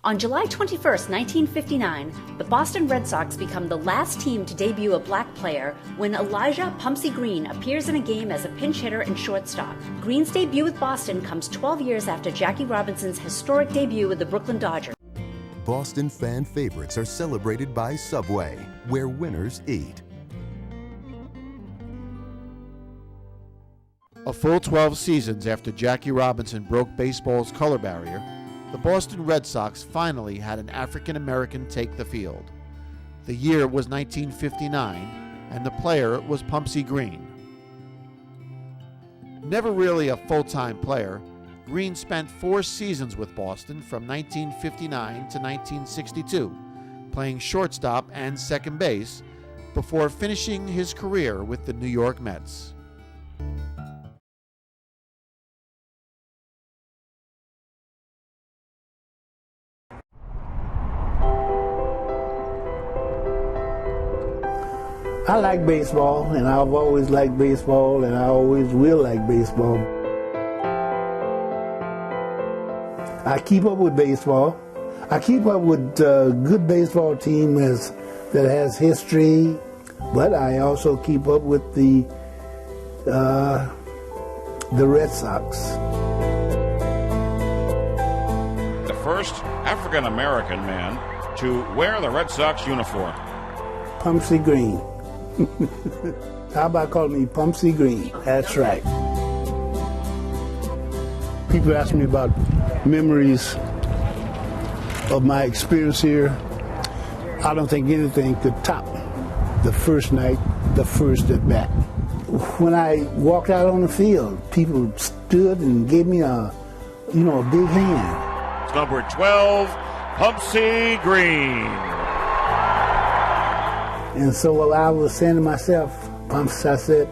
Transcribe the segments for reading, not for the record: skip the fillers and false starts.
On July 21, 1959, the Boston Red Sox become the last team to debut a black player when Elijah Pumpsie Green appears in a game as a pinch hitter and shortstop. Green's debut with Boston comes 12 years after Jackie Robinson's historic debut with the Brooklyn Dodgers. Boston fan favorites are celebrated by Subway, where winners eat. A full 12 seasons after Jackie Robinson broke baseball's color barrier, the Boston Red Sox finally had an African-American take the field. The year was 1959, and the player was Pumpsie Green. Never really a full-time player, Green spent 4 seasons with Boston from 1959 to 1962, playing shortstop and second base, before finishing his career with the New York Mets. I like baseball, and I've always liked baseball, and I always will like baseball. I keep up with baseball. I keep up with a good baseball team that has history, but I also keep up with the Red Sox. The first African-American man to wear the Red Sox uniform. Pumpsie Green. How about calling me Pumpsie Green? That's right. People ask me about memories of my experience here. I don't think anything could top the first night, the first at bat. When I walked out on the field, people stood and gave me a big hand. It's number 12, Pumpsie Green. And so I was saying to myself, Pumps, I said,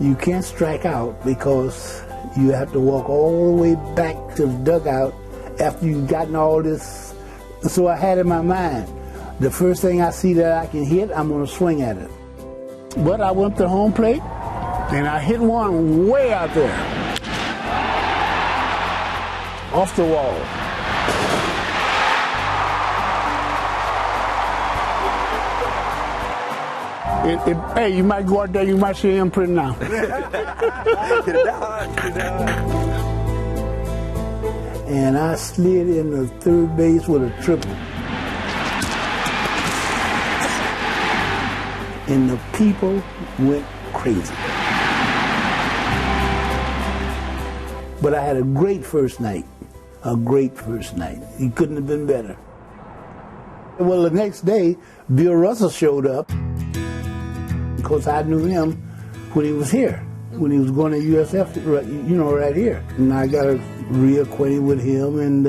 you can't strike out because you have to walk all the way back to the dugout after you've gotten all this. So I had in my mind, the first thing I see that I can hit, I'm going to swing at it. But I went to home plate, and I hit one way out there, off the wall. Hey, you might go out there, you might see him pretty now. And I slid into third base with a triple. And the people went crazy. But I had a great first night. A great first night. It couldn't have been better. Well, the next day, Bill Russell showed up. Because I knew him when he was here, when he was going to USF, right here. And I got reacquainted with him, and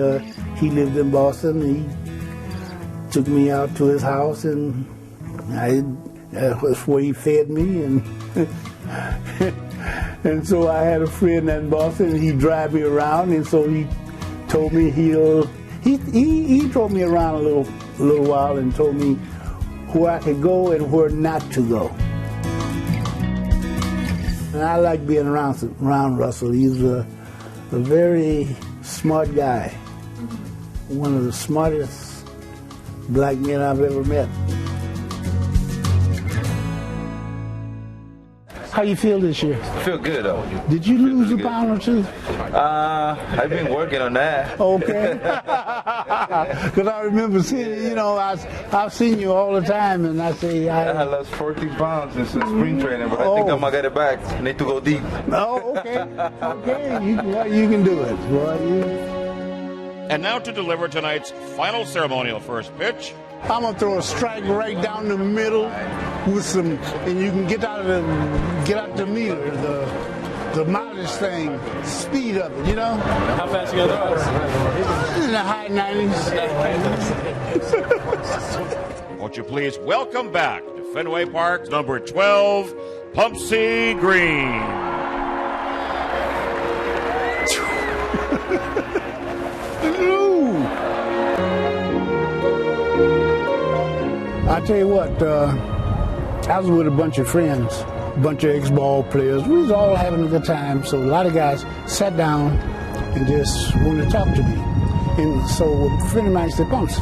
he lived in Boston. He took me out to his house, and that was where he fed me. And so I had a friend in Boston, and he'd drive me around, and so he told me he drove me around a little while and told me where I could go and where not to go. And I like being around Russell. He's a very smart guy. One of the smartest black men I've ever met. How you feel this year? I feel good, though. Did you lose a pound or two? I've been working on that. Okay. Because I remember seeing, I've seen you all the time, and I say... I lost 14 pounds since spring training, but I think I'm going to get it back. I need to go deep. Oh, okay. Okay, you can do it. Boy, And now to deliver tonight's final ceremonial first pitch. I'm going to throw a strike right down the middle with some, and you can get out the meter, the mileage thing, speed of it, How fast you got to in the high 90s. Won't you please welcome back to Fenway Park, number 12, Pumpsie Green. I tell you what, I was with a bunch of friends, a bunch of ex-ball players. We was all having a good time, so a lot of guys sat down and just wanted to talk to me. And so a friend of mine said, Pumps,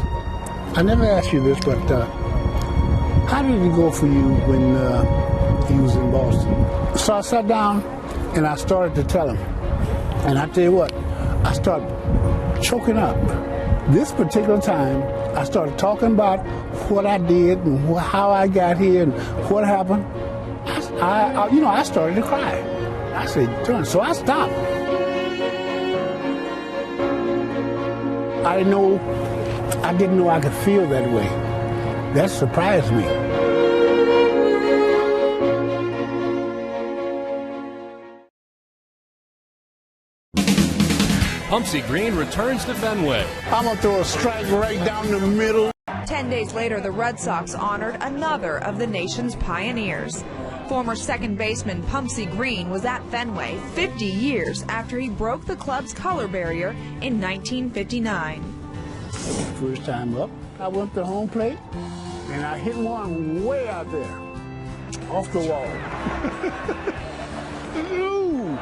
I never asked you this, but how did it go for you when he was in Boston? So I sat down and I started to tell him. And I tell you what, I started choking up. This particular time, I started talking about what I did and how I got here and what happened. I started to cry. I said, "Turn." So I stopped. I didn't know I could feel that way. That surprised me. Pumpsie Green returns to Fenway. I'm going to throw a strike right down the middle. 10 days later, the Red Sox honored another of the nation's pioneers. Former second baseman Pumpsie Green was at Fenway 50 years after he broke the club's color barrier in 1959. First time up, I went to home plate, and I hit one way out there, off the wall. Ooh.